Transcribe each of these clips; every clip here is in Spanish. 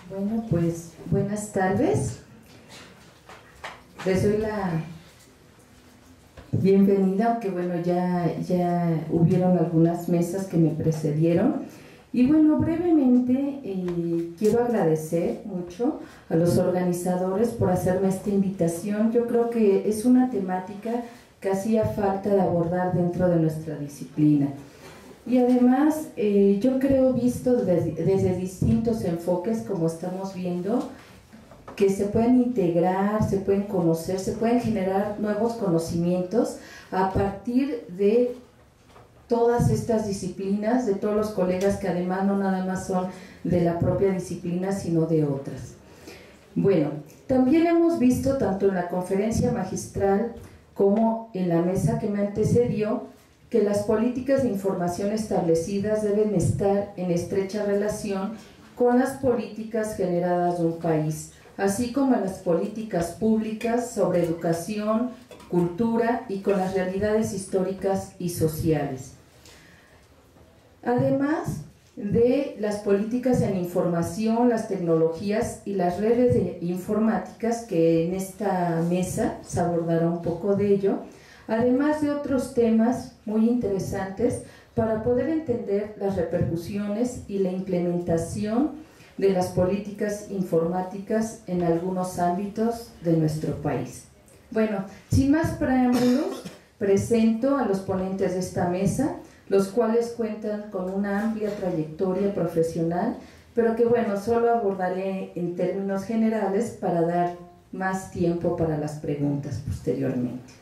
Bueno, pues buenas tardes. Les doy la bienvenida, aunque bueno, ya hubieron algunas mesas que me precedieron. Y bueno, brevemente quiero agradecer mucho a los organizadores por hacerme esta invitación. Yo creo que es una temática que hacía falta de abordar dentro de nuestra disciplina. Y además, yo creo, visto desde distintos enfoques, como estamos viendo, que se pueden integrar, se pueden conocer, se pueden generar nuevos conocimientos a partir de todas estas disciplinas, de todos los colegas que además no nada más son de la propia disciplina, sino de otras. Bueno, también hemos visto tanto en la conferencia magistral como en la mesa que me antecedió, que las políticas de información establecidas deben estar en estrecha relación con las políticas generadas de un país, así como en las políticas públicas sobre educación, cultura y con las realidades históricas y sociales. Además de las políticas en información, las tecnologías y las redes informáticas, que en esta mesa se abordará un poco de ello, además de otros temas muy interesantes para poder entender las repercusiones y la implementación de las políticas informáticas en algunos ámbitos de nuestro país. Bueno, sin más preámbulos, presento a los ponentes de esta mesa, los cuales cuentan con una amplia trayectoria profesional, pero que bueno, solo abordaré en términos generales para dar más tiempo para las preguntas posteriormente.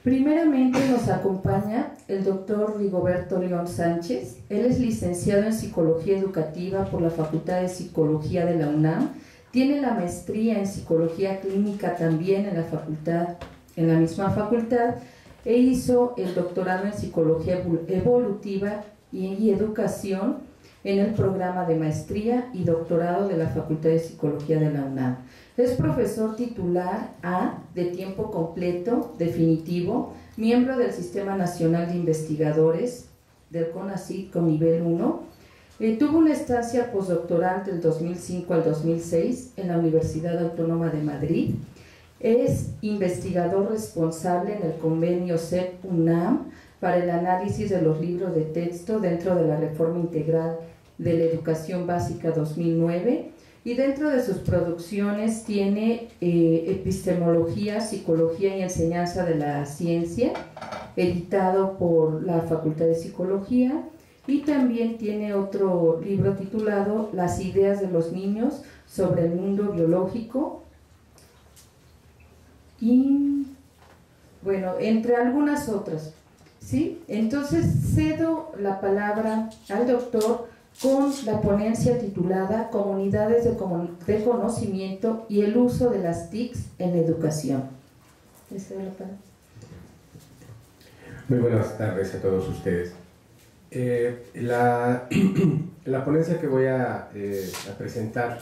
Primeramente nos acompaña el doctor Rigoberto León Sánchez. Él es licenciado en Psicología Educativa por la Facultad de Psicología de la UNAM. Tiene la maestría en Psicología Clínica también en la misma facultad, e hizo el doctorado en Psicología Evolutiva y Educación en el programa de maestría y doctorado de la Facultad de Psicología de la UNAM. Es profesor titular A de tiempo completo, definitivo, miembro del Sistema Nacional de Investigadores del CONACYT con nivel 1. Tuvo una estancia postdoctoral del 2005 al 2006 en la Universidad Autónoma de Madrid. Es investigador responsable en el convenio CEP-UNAM para el análisis de los libros de texto dentro de la Reforma Integral de la Educación Básica 2009. Y dentro de sus producciones tiene Epistemología, Psicología y Enseñanza de la Ciencia, editado por la Facultad de Psicología, y también tiene otro libro titulado Las ideas de los niños sobre el mundo biológico, y bueno, entre algunas otras, ¿sí? Entonces cedo la palabra al doctor con la ponencia titulada Comunidades de Conocimiento y el uso de las TICs en la educación. Muy buenas tardes a todos ustedes. La ponencia que voy a presentar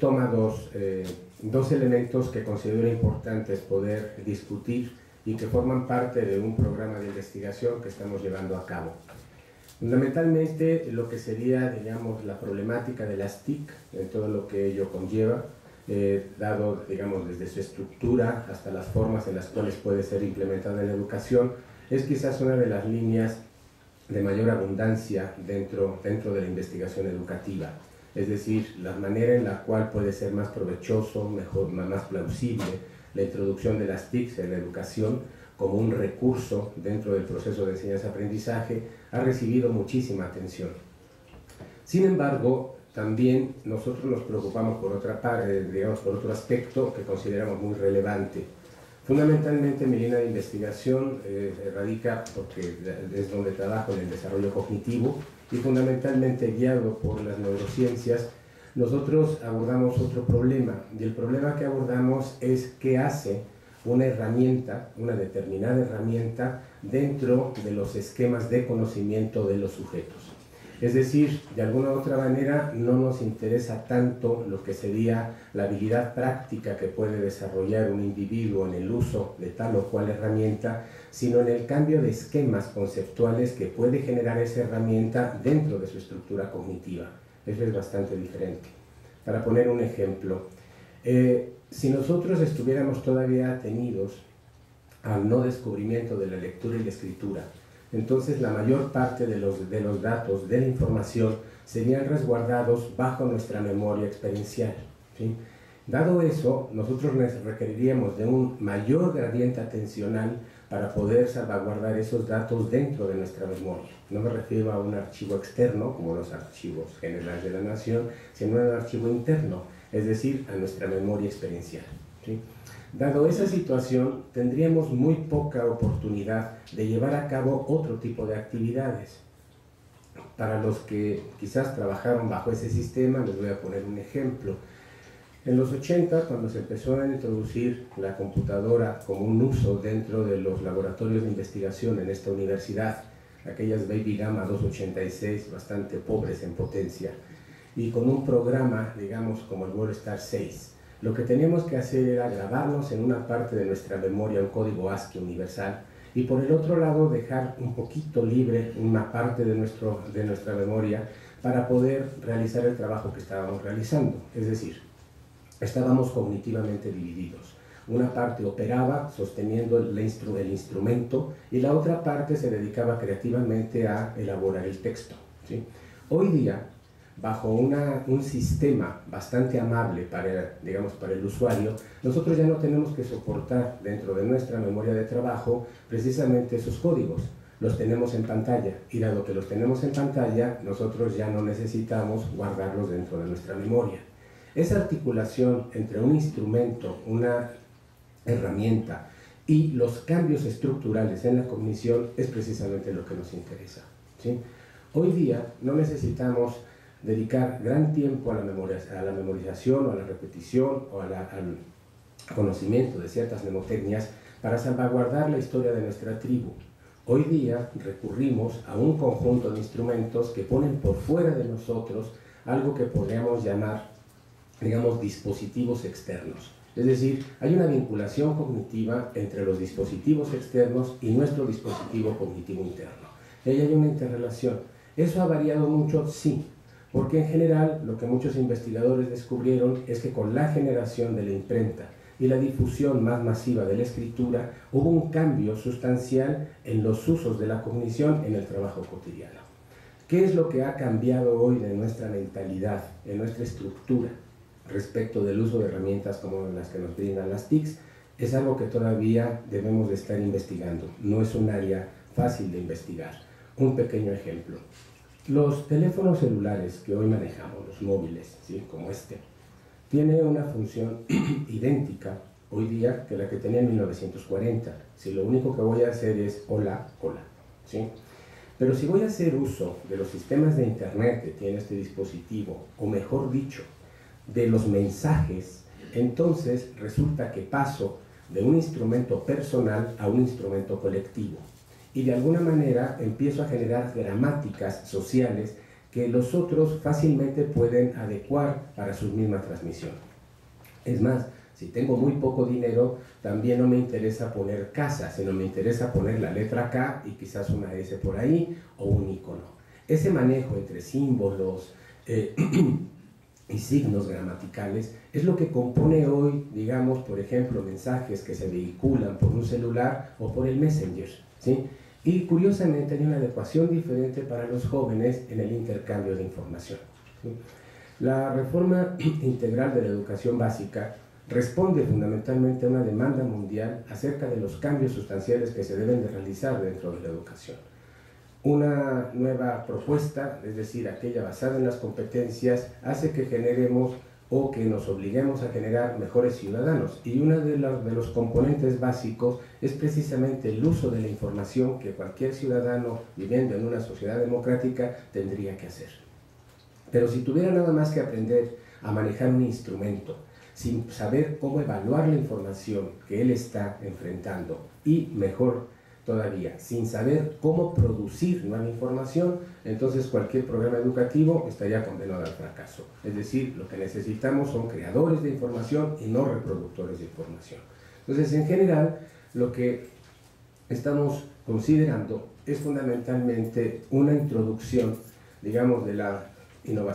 toma dos elementos que considero importantes poder discutir y que forman parte de un programa de investigación que estamos llevando a cabo. Fundamentalmente lo que sería, digamos, la problemática de las TIC en todo lo que ello conlleva, dado, digamos, desde su estructura hasta las formas en las cuales puede ser implementada en la educación, es quizás una de las líneas de mayor abundancia dentro de la investigación educativa. Es decir, la manera en la cual puede ser más provechoso, más plausible la introducción de las TICs en la educación como un recurso dentro del proceso de enseñanza-aprendizaje ha recibido muchísima atención. Sin embargo, también nosotros nos preocupamos por otra parte, digamos, por otro aspecto que consideramos muy relevante. Fundamentalmente mi línea de investigación radica porque es donde trabajo en el desarrollo cognitivo y fundamentalmente guiado por las neurociencias. Nosotros abordamos otro problema, y el problema que abordamos es qué hace una herramienta, una determinada herramienta dentro de los esquemas de conocimiento de los sujetos. Es decir, de alguna u otra manera no nos interesa tanto lo que sería la habilidad práctica que puede desarrollar un individuo en el uso de tal o cual herramienta, sino en el cambio de esquemas conceptuales que puede generar esa herramienta dentro de su estructura cognitiva. Eso es bastante diferente. Para poner un ejemplo, si nosotros estuviéramos todavía atenidos al no descubrimiento de la lectura y la escritura, entonces la mayor parte de los datos, de la información, serían resguardados bajo nuestra memoria experiencial, ¿sí? Dado eso, nosotros requeriríamos de un mayor gradiente atencional para poder salvaguardar esos datos dentro de nuestra memoria. No me refiero a un archivo externo, como los archivos generales de la nación, sino a un archivo interno, es decir, a nuestra memoria experiencial, ¿sí? Dado esa situación, tendríamos muy poca oportunidad de llevar a cabo otro tipo de actividades. Para los que quizás trabajaron bajo ese sistema, les voy a poner un ejemplo. En los 80, cuando se empezó a introducir la computadora como un uso dentro de los laboratorios de investigación en esta universidad, aquellas Baby Gamma 286, bastante pobres en potencia, y con un programa, digamos, como el WorldStar 6, lo que teníamos que hacer era grabarnos en una parte de nuestra memoria un código ASCII universal y por el otro lado dejar un poquito libre una parte de nuestra memoria para poder realizar el trabajo que estábamos realizando. Es decir, estábamos cognitivamente divididos. Una parte operaba sosteniendo el instrumento y la otra parte se dedicaba creativamente a elaborar el texto, ¿sí? Hoy día, bajo un sistema bastante amable para el usuario, nosotros ya no tenemos que soportar dentro de nuestra memoria de trabajo precisamente esos códigos. Los tenemos en pantalla y dado que los tenemos en pantalla, nosotros ya no necesitamos guardarlos dentro de nuestra memoria. Esa articulación entre un instrumento, una herramienta y los cambios estructurales en la cognición es precisamente lo que nos interesa, ¿sí? Hoy día no necesitamos dedicar gran tiempo a la memorización o a la repetición o al conocimiento de ciertas mnemotecnias para salvaguardar la historia de nuestra tribu. Hoy día recurrimos a un conjunto de instrumentos que ponen por fuera de nosotros algo que podríamos llamar, digamos, dispositivos externos. Es decir, hay una vinculación cognitiva entre los dispositivos externos y nuestro dispositivo cognitivo interno. Y ahí hay una interrelación. ¿Eso ha variado mucho? Sí. Porque en general lo que muchos investigadores descubrieron es que con la generación de la imprenta y la difusión más masiva de la escritura hubo un cambio sustancial en los usos de la cognición en el trabajo cotidiano. ¿Qué es lo que ha cambiado hoy de nuestra mentalidad, en nuestra estructura respecto del uso de herramientas como las que nos brindan las TICs? Es algo que todavía debemos de estar investigando, no es un área fácil de investigar. Un pequeño ejemplo. Los teléfonos celulares que hoy manejamos, los móviles, ¿sí?, como este, tiene una función idéntica hoy día que la que tenía en 1940. Si lo único que voy a hacer es hola, hola, ¿sí? Pero si voy a hacer uso de los sistemas de internet que tiene este dispositivo, o mejor dicho, de los mensajes, entonces resulta que paso de un instrumento personal a un instrumento colectivo. Y de alguna manera empiezo a generar gramáticas sociales que los otros fácilmente pueden adecuar para su misma transmisión. Es más, si tengo muy poco dinero, también no me interesa poner casa, sino me interesa poner la letra K y quizás una S por ahí o un icono. Ese manejo entre símbolos y signos gramaticales es lo que compone hoy, digamos, por ejemplo, mensajes que se vehiculan por un celular o por el Messenger, ¿sí? Y curiosamente hay una adecuación diferente para los jóvenes en el intercambio de información, ¿sí? La reforma integral de la educación básica responde fundamentalmente a una demanda mundial acerca de los cambios sustanciales que se deben de realizar dentro de la educación. Una nueva propuesta, es decir, aquella basada en las competencias, hace que generemos o que nos obliguemos a generar mejores ciudadanos. Y uno de los componentes básicos es precisamente el uso de la información que cualquier ciudadano viviendo en una sociedad democrática tendría que hacer. Pero si tuviera nada más que aprender a manejar un instrumento, sin saber cómo evaluar la información que él está enfrentando, y mejor todavía, sin saber cómo producir nueva información, entonces cualquier programa educativo estaría condenado al fracaso. Es decir, lo que necesitamos son creadores de información y no reproductores de información. Entonces, en general, lo que estamos considerando es fundamentalmente una introducción, digamos, de la innovación